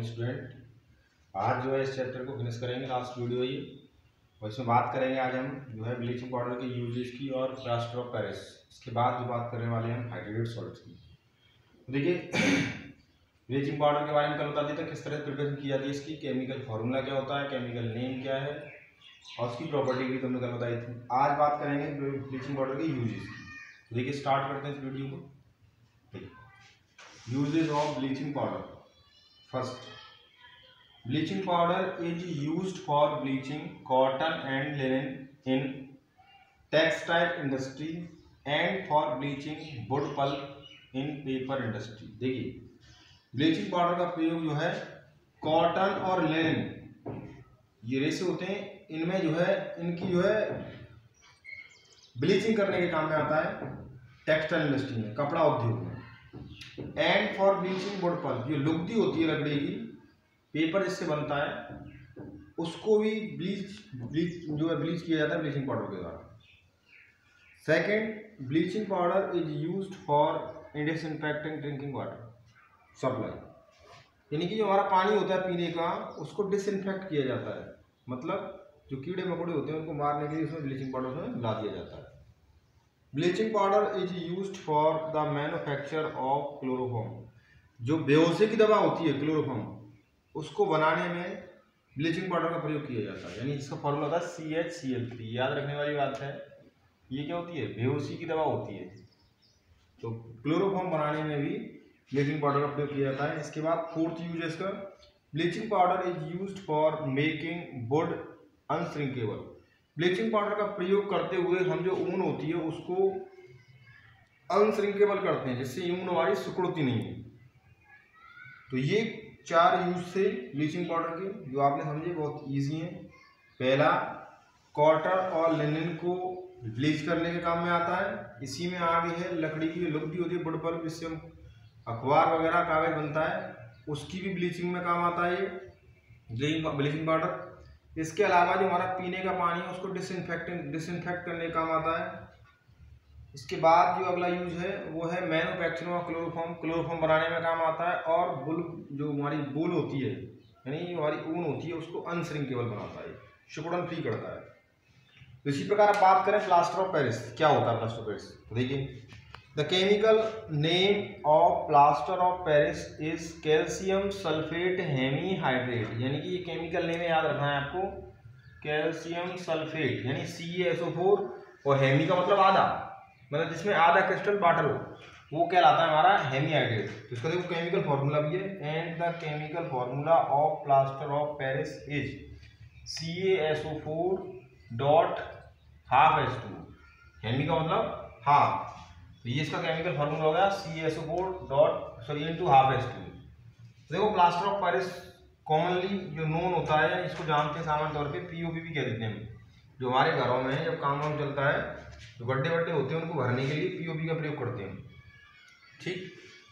Morning student. आज जो है इस चैप्टर को फिनिश करेंगे, लास्ट वीडियो ये, और इसमें बात करेंगे आज हम जो है ब्लीचिंग पाउडर के यूजेस की और प्लास्टर ऑफ पेरिस। इसके बाद जो बात करने वाले हैं हम हाइड्रेटेड सॉल्ट्स की। तो देखिए ब्लीचिंग पाउडर के बारे में कल बता दिया था किस तरह से प्रिपरेशन की जाती है, इसकी केमिकल फार्मूला क्या होता है, केमिकल नेम क्या है और उसकी प्रॉपर्टी भी तुमने कल बताई थी। आज बात करेंगे ब्लीचिंग पाउडर के यूजेस की। तो देखिए स्टार्ट करते हैं इस वीडियो को। Uses of bleaching powder. First, bleaching powder is used for bleaching cotton and linen in textile industry and for bleaching wood pulp in paper industry. देखिए ब्लीचिंग पाउडर का प्रयोग जो है कॉटन और लिनन ये रेसे होते हैं, इनमें जो है इनकी जो है ब्लीचिंग करने के काम में आता है टेक्सटाइल इंडस्ट्री में, कपड़ा उद्योग में। And for bleaching wood pulp, जो लुगदी होती है लकड़ी की, पेपर जिससे बनता है, उसको भी ब्लीच जो है ब्लीच किया जाता है ब्लीचिंग पाउडर के द्वारा। Second, bleaching powder is used for disinfecting drinking water supply, यानी कि जो हमारा पानी होता है पीने का उसको डिसइंफेक्ट किया जाता है, मतलब जो कीड़े मकोड़े होते हैं उनको मारने के लिए उसमें ब्लीचिंग पाउडर में ला दिया जाता है। Bleaching powder is used for the manufacture of chloroform, जो बेहोशी की दवा होती है क्लोरोफॉर्म, उसको बनाने में ब्लीचिंग पाउडर का प्रयोग किया जाता है, यानी इसका फॉर्मूला होता है CHCl3। याद रखने वाली बात है, ये क्या होती है, बेहोशी की दवा होती है। तो क्लोरोफॉर्म बनाने में भी ब्लीचिंग पाउडर का प्रयोग किया जाता है। इसके बाद फोर्थ यूज है इसका, bleaching powder is used for making wood unshrinkable. Bleaching powder का प्रयोग करते हुए हम जो ऊन होती है उसको अनश्रिंकेबल करते हैं, जिससे ऊन हमारी सिकुड़ती नहीं है। तो ये 4 यूज से ब्लीचिंग पाउडर के जो आपने समझे बहुत इजी हैं। पहला, कॉटन और लिनन को ब्लीच करने के काम में आता है। इसी में आगे है लकड़ी की लुगदी होती है वुड पल्प, जिससे हम अखबार वगैरह कागज बनता है, उसकी भी ब्लीचिंग में काम आता है ये ब्लीचिंग पाउडर। इसके अलावा जो हमारा पीने का पानी है उसको डिसइंफेक्ट करने का काम आता है। इसके बाद जो अगला यूज है वो है मैन्युफैक्चरिंग ऑफ क्लोरोफॉर्म, क्लोरोफॉर्म बनाने में काम आता है। और वूल, जो हमारी वूल होती है यानी हमारी ऊन होती है, उसको अनश्रिंकेबल बनाता है, सिकुड़न फ्री करता है। तो इसी प्रकार आप बात करें प्लास्टर ऑफ पेरिस, क्या होता है प्लास्टर ऑफ पेरिस। तो देखिए the chemical name of plaster of Paris is calcium sulphate hemihydrate, यानी कि ये केमिकल नेम याद रखना है आपको, कैल्शियम सल्फेट यानी CaSO4, और हेमी का मतलब आधा, मतलब जिसमें आधा क्रिस्टल वाटर हो, वो कहलाता है हमारा हेमीहाइड्रेट। तो इसका देखो केमिकल फॉर्मूला भी है, and the chemical formula of plaster of Paris is CaSO4 dot half H2, hemi का मतलब हाफ, तो ये इसका केमिकल फार्मूला हो गया CaSO4 dot into half H2। देखो प्लास्टर ऑफ पेरिस कॉमनली जो नोन होता है, इसको जानते हैं सामान्य तौर पे POP भी कह देते हैं। जो हमारे घरों में जब काम वाम चलता है तो गड्ढे वड्ढे होते हैं, उनको भरने के लिए POP का प्रयोग करते हैं। ठीक,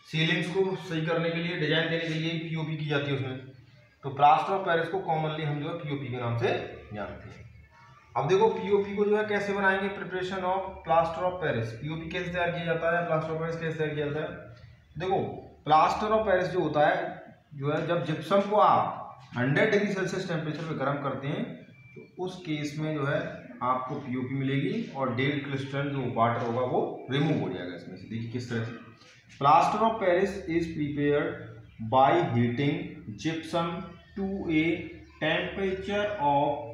सीलिंग्स को सही करने के लिए, डिजाइन देने के लिए POP की जाती है उसमें। तो प्लास्टर ऑफ पेरिस को कॉमनली हम जो है POP के नाम से जानते हैं। अब देखो POP को जो है कैसे बनाएंगे, preparation of plaster of Paris. POP कैसे तैयार किया जाता है, प्लास्टर ऑफ पेरिस कैसे तैयार किया जाता है। देखो प्लास्टर ऑफ पेरिस जो होता है, जो है जब जिप्सम को आप 100 डिग्री सेल्सियस टेम्परेचर पे गर्म करते हैं तो उस केस में जो है आपको POP मिलेगी, और डेड क्रिस्टल जो वाटर होगा वो रिमूव हो जाएगा इसमें से। देखिए किस तरह से plaster of Paris is prepared by heating gypsum to a temperature of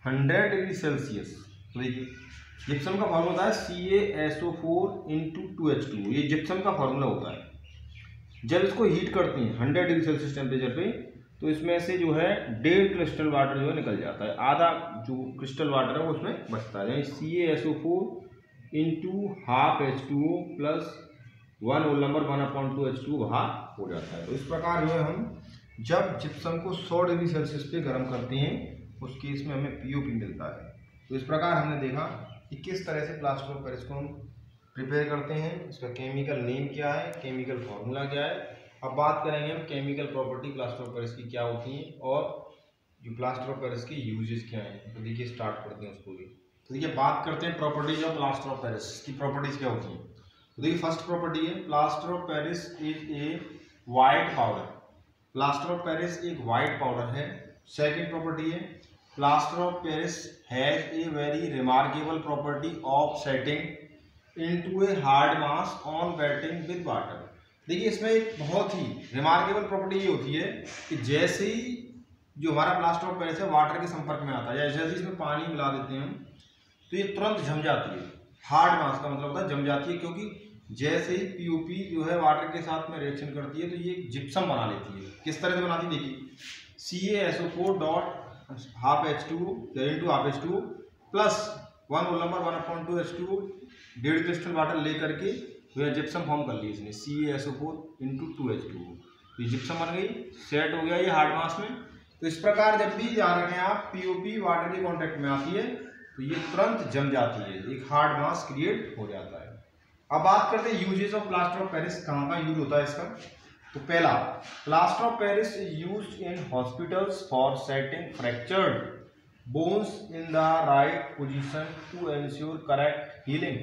100 degree Celsius. तो देखिए जिप्सम का फॉर्मूला होता है CaSO4 इंटू 2H2, ये जिप्सम का फॉर्मूला होता है। जब इसको हीट करते हैं 100 डिग्री सेल्सियस टेम्परेचर पे, तो इसमें से जो है 1.5 क्रिस्टल वाटर जो है निकल जाता है, आधा जो क्रिस्टल वाटर है वो उसमें बचता है, यानी CaSO4 into half H2O plus 1/2 H2O वहाँ हो जाता है। तो इस प्रकार जो है हम जब जिप्सम को 100 डिग्री सेल्सियस पे गर्म करते हैं उस केस में हमें POP मिलता है। तो इस प्रकार हमने देखा कि किस तरह से प्लास्टर ऑफ पेरिस को हम प्रिपेयर करते हैं, इसका केमिकल नेम क्या है, केमिकल फॉर्मूला क्या है। अब बात करेंगे हम chemical property plaster of Paris की क्या होती हैं और जो प्लास्टर ऑफ पेरिस के यूजेस क्या हैं। तो देखिए स्टार्ट करते हैं उसको भी। तो देखिए बात करते हैं properties of plaster of Paris की, प्रॉपर्टीज क्या होती हैं। तो देखिए फर्स्ट प्रॉपर्टी है plaster of Paris is a white powder. Plaster of Paris एक वाइट पाउडर है। सेकेंड प्रॉपर्टी है, plaster of Paris has a very remarkable property of setting into a hard mass on waiting with water. देखिए इसमें एक बहुत ही remarkable property ये होती है कि जैसे ही जो हमारा प्लास्टर ऑफ पेरिस है वाटर के संपर्क में आता है, या जैसे इसमें पानी मिला देते हैं हम, तो ये तुरंत जम जाती है। हार्ड मास का मतलब होता है जम जाती है, क्योंकि जैसे ही पीओपी जो है वाटर के साथ में रिएक्शन करती है तो ये जिप्सम बना लेती है। किस तरह से बनाती है देखिए, CaSO4 dot half H2 into half H2 plus 1 whole number 1/2 H2 1.5 crystal water ले करके तो जिप्सम फॉर्म कर ली इसने CaSO4 इंटू 2 H2। तो ये जिप्सम बन गई, सेट हो गया ये हार्ड मास में। तो इस प्रकार जब भी ध्यान रखें आप, पीओपी वाटर के कॉन्टेक्ट में आती है तो ये तुरंत जम जाती है, एक हार्ड मास क्रिएट हो जाता है। अब बात करते हैं uses of plaster of Paris, कहाँ कहाँ यूज होता है इसका। तो पहला, plaster of Paris is used in hospitals for setting fractured bones in the right position to ensure correct healing.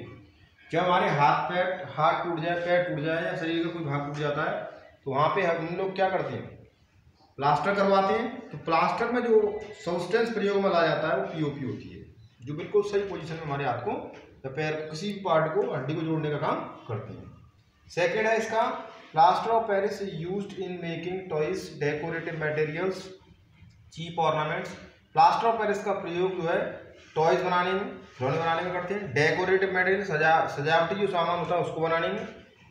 जब हमारे हाथ टूट जाए, पैर टूट जाए या शरीर का कोई भाग टूट जाता है तो वहाँ पे हम लोग क्या करते हैं, प्लास्टर करवाते हैं। तो प्लास्टर में जो सब्सटेंस प्रयोग में लाया जाता है वो पीओपी होती है, जो बिल्कुल सही पोजीशन में हमारे हाथ को या पैर किसी भी पार्ट को, हड्डी को जोड़ने का काम करते हैं। सेकेंड है इसका, plaster of Paris is used in making toys, decorative materials, cheap ornaments. Plaster of Paris का प्रयोग जो है टॉयज बनाने में, खिलौने बनाने में करते हैं। डेकोरेटिव मटेरियल, सजावटी जो सामान होता है उसको बनाने में।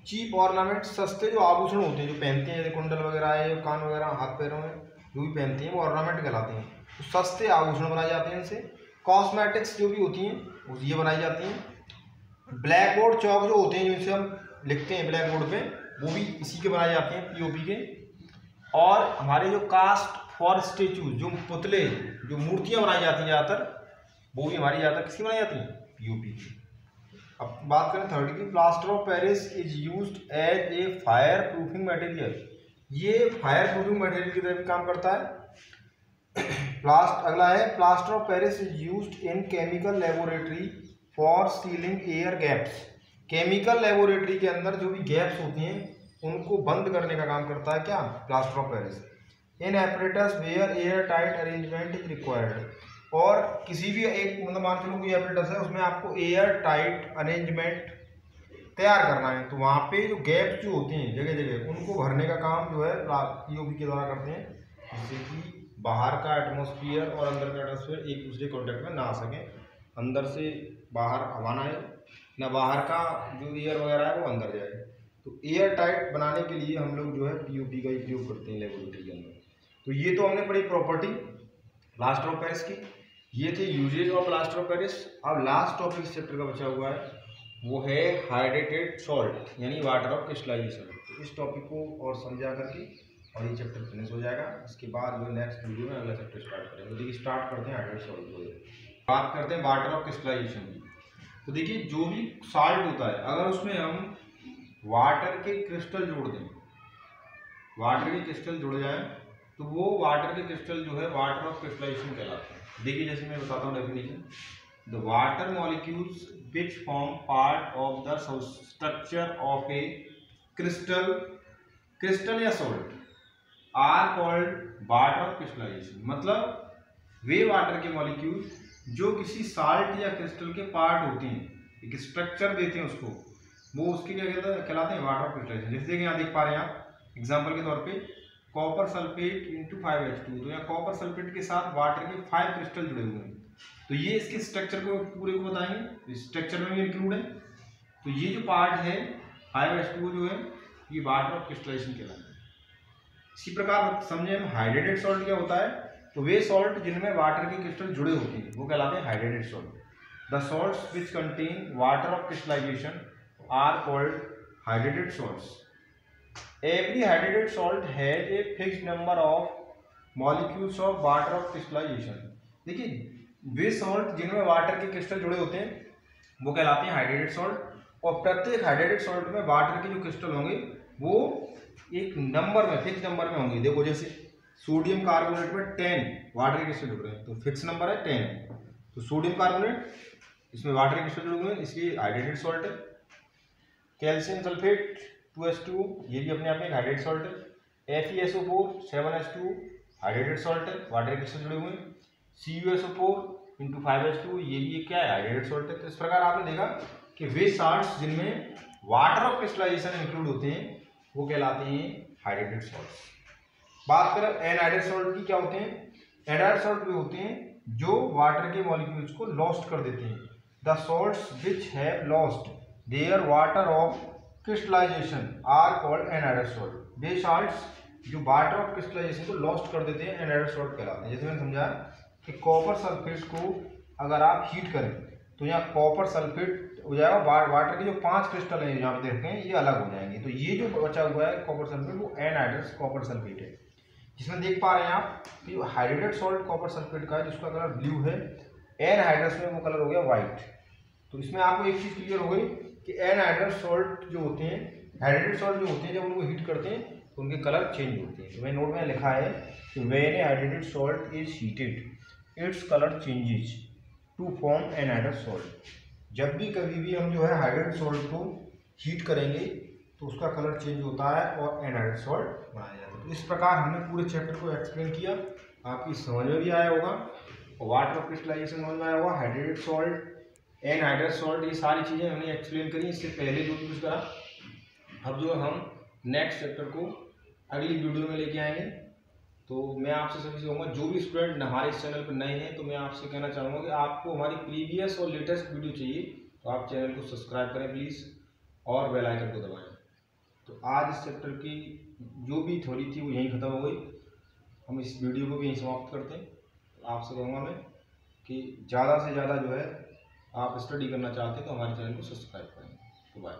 चीप ऑर्नामेंट, सस्ते जो आभूषण होते हैं जो पहनते हैं, जैसे कुंडल वगैरह है, कान वगैरह, हाथ पैरों में जो भी पहनते हैं वो ऑर्नामेंट कहलाते हैं। तो सस्ते आभूषण बनाए जाते हैं इनसे। कॉस्मेटिक्स जो भी होती हैं ये बनाई जाती हैं। ब्लैक बोर्ड, चौक जो होते हैं जिनसे हम लिखते हैं ब्लैक बोर्ड पे, वो भी इसी के बनाए जाते हैं, पीओपी के। और हमारे जो कास्ट फॉर स्टेचू, जो पुतले, जो मूर्तियाँ बनाई जाती हैं ज़्यादातर, वो भी हमारी ज़्यादातर किसकी बनाई जाती हैं, पीओपी की। अब बात करें थर्ड की, plaster of Paris is used as a fire proofing material. ये फायर प्रूफिंग मटेरियल की तरह भी काम करता है। अगला है, plaster of Paris is used in chemical laboratory for sealing air gaps. Chemical laboratory के अंदर जो भी गैप्स होती हैं उनको बंद करने का काम करता है क्या, plaster of Paris. In apparatus where air tight arrangement is required. और किसी भी एक मतलब मान चलो कोई एपरेटस है, उसमें आपको एयर टाइट अरेंजमेंट तैयार करना है, तो वहाँ पे जो गैप जो होते हैं जगह जगह उनको भरने का काम जो है पीओपी के द्वारा करते हैं, जिससे कि बाहर का एटमॉस्फेयर और अंदर का एटमॉस्फेयर एक दूसरे कॉन्टेक्ट में ना आ सके। अंदर से बाहर हवा ना आए, ना बाहर का जो एयर वगैरह है वो अंदर जाए। तो एयर टाइट बनाने के लिए हम लोग जो है पीओपी का उपयोग करते हैं लेबोरेटरी के अंदर। तो ये तो हमने पढ़ी प्रॉपर्टी प्लास्टर ऑफ पेरिस की, ये थे uses of plaster of Paris. अब लास्ट टॉपिक इस चैप्टर का बचा हुआ है वो है हाइड्रेटेड सॉल्ट, यानी वाटर ऑफ क्रिस्टलाइजेशन। तो इस टॉपिक को और समझा करके और ये चैप्टर फिनिश हो जाएगा। इसके बाद जो नेक्स्ट वीडियो में अगला चैप्टर स्टार्ट करेंगे। तो देखिए स्टार्ट करते हैं हाइड्रेटेड सॉल्ट को। बात करते हैं वाटर ऑफ क्रिस्टलाइजेशन की। तो देखिए जो भी सॉल्ट होता है, अगर उसमें हम वाटर के क्रिस्टल जोड़ दें, वाटर के क्रिस्टल जुड़ जाए तो वो वाटर के क्रिस्टल जो है वाटर ऑफ क्रिस्टलाइजेशन कहलाते हैं। देखिए जैसे मैं बताता हूँ definition, the water molecules which form part of the structure of a crystal या salt are called water of crystallization. मतलब वे वाटर के मॉलिक्यूल जो किसी साल्ट या क्रिस्टल के पार्ट होते हैं, एक स्ट्रक्चर देते हैं उसको, वो उसके क्या कहलाते हैं, वाटर ऑफ क्रिस्टलाइजेशन। जैसे कि यहाँ देख पा रहे हैं आप एग्जाम्पल के तौर पे कॉपर सल्फेट इंटू 5H2, तो यहाँ कॉपर सल्फेट के साथ वाटर के 5 क्रिस्टल जुड़े हुए हैं। तो ये इसके स्ट्रक्चर को पूरे को बताएंगे, स्ट्रक्चर में भी इंक्लूड है। तो ये जो पार्ट है 5H2 जो है ये वाटर ऑफ क्रिस्टलाइजेशन कहलाता है। इसी प्रकार समझे हम हाइड्रेटेड सॉल्ट क्या होता है, तो वे सॉल्ट जिनमें वाटर के क्रिस्टल जुड़े होते हैं वो कहलाते हैं hydrated salt. The salts which contain water of crystallization are called hydrated salts. Every hydrated salt has a fixed number of molecules of water of crystallization। देखिए वे सॉल्ट जिनमें वाटर के क्रिस्टल जुड़े होते हैं वो कहलाते हैं हाइड्रेटेड सॉल्ट, और प्रत्येक हाइड्रेटेड सॉल्ट में वाटर के जो क्रिस्टल होंगे वो एक नंबर में, फिक्स नंबर में होंगे। देखो जैसे सोडियम कार्बोनेट में 10 वाटर के क्रिस्टल जुड़ रहे हैं तो फिक्स नंबर है 10। तो सोडियम कार्बोनेट इसमें वाटर के क्रिस्टल जुड़े हुए हैं इसलिए हाइड्रेटेड सॉल्ट है। कैल्शियम सल्फेट 2H2 ये भी अपने आप में हाइड्रेटेड सॉल्ट है। FeSO4 7H2 हाइड्रेटेड सॉल्ट है, वाटर क्रिस्टल जुड़े हुए हैं। CuSO4 इंटू 5H2 ये भी क्या है, हाइड्रेटेड सॉल्ट है। तो इस प्रकार आपने देखा कि वे साल्ट्स जिनमें वाटर ऑफ क्रिस्टलाइजेशन इंक्लूड होते हैं वो कहलाते हैं हाइड्रेटेड सॉल्ट। बात करें एनहाइड्रेट सॉल्ट की, क्या होते हैं? एनहाइड्रेट सॉल्ट वे होते हैं जो वाटर के मॉलिक्यूल्स को लॉस्ट कर देते हैं। The salts which have lost their water of crystallization are called anhydrate salt. वे साल्ट्स जो वाटर ऑफ क्रिस्टलाइजेशन को लॉस्ट कर देते हैं एनहाइड्रेट सॉल्ट कहलाते हैं। जैसे मैंने समझा कि कॉपर सल्फेट को अगर आप हीट करें तो यहाँ कॉपर सल्फेट हो जाएगा, वाटर के जो 5 क्रिस्टल हैं यहाँ पे देखते हैं ये अलग हो जाएंगे। तो ये जो बचा हुआ है कॉपर सल्फेट वो एनहाइड्रेट कॉपर सल्फेट है, जिसमें देख पा रहे हैं आप कि जो हाइड्रेटेड सॉल्ट कॉपर सल्फेट का है जिसका कलर ब्लू है, एनहाइड्रेट्स में वो कलर हो गया व्हाइट। तो इसमें आपको एक चीज़ क्लियर हो गई कि एनहाइड्रेट सॉल्ट जो होते हैं, हाइड्रेटेड सॉल्ट जो होते हैं, जब उनको हीट करते हैं तो उनके कलर चेंज होते हैं। तो मैंने नोट में लिखा है कि when a hydrated salt is heated its colour changes to form anhydrate salt. जब भी कभी भी हम जो है हाइड्रेटेड सॉल्ट को हीट करेंगे तो उसका कलर चेंज होता है और एनहाइड्रेट सॉल्ट बनाया जाता है। तो इस प्रकार हमने पूरे चैप्टर को एक्सप्लेन किया, आपकी समझ में भी आया होगा, वाटर ऑफ क्रिस्टलाइजेशन समझ में आया होगा, हाइड्रेटेड सॉल्ट, एनहाइड्रेट सॉल्ट, ये सारी चीज़ें हमने एक्सप्लेन करी। इससे पहले जो यूज़ करा, अब जो हम नेक्स्ट चैप्टर को अगली वीडियो में लेके आएंगे। तो मैं आपसे सभी से कहूँगा, जो भी स्टूडेंट हमारे इस चैनल पर नए हैं तो मैं आपसे कहना चाहूँगा कि आपको हमारी प्रीवियस और लेटेस्ट वीडियो चाहिए तो आप चैनल को सब्सक्राइब करें प्लीज़ और बेल आइकन को दबाएं। तो आज इस चैप्टर की जो भी थ्योरी थी वो यहीं ख़त्म हो गई, हम इस वीडियो को भी यहीं समाप्त करते हैं। तो आपसे कहूँगा मैं कि ज़्यादा से ज़्यादा जो है आप स्टडी करना चाहते हैं तो हमारे चैनल को सब्सक्राइब करें। तो बाय।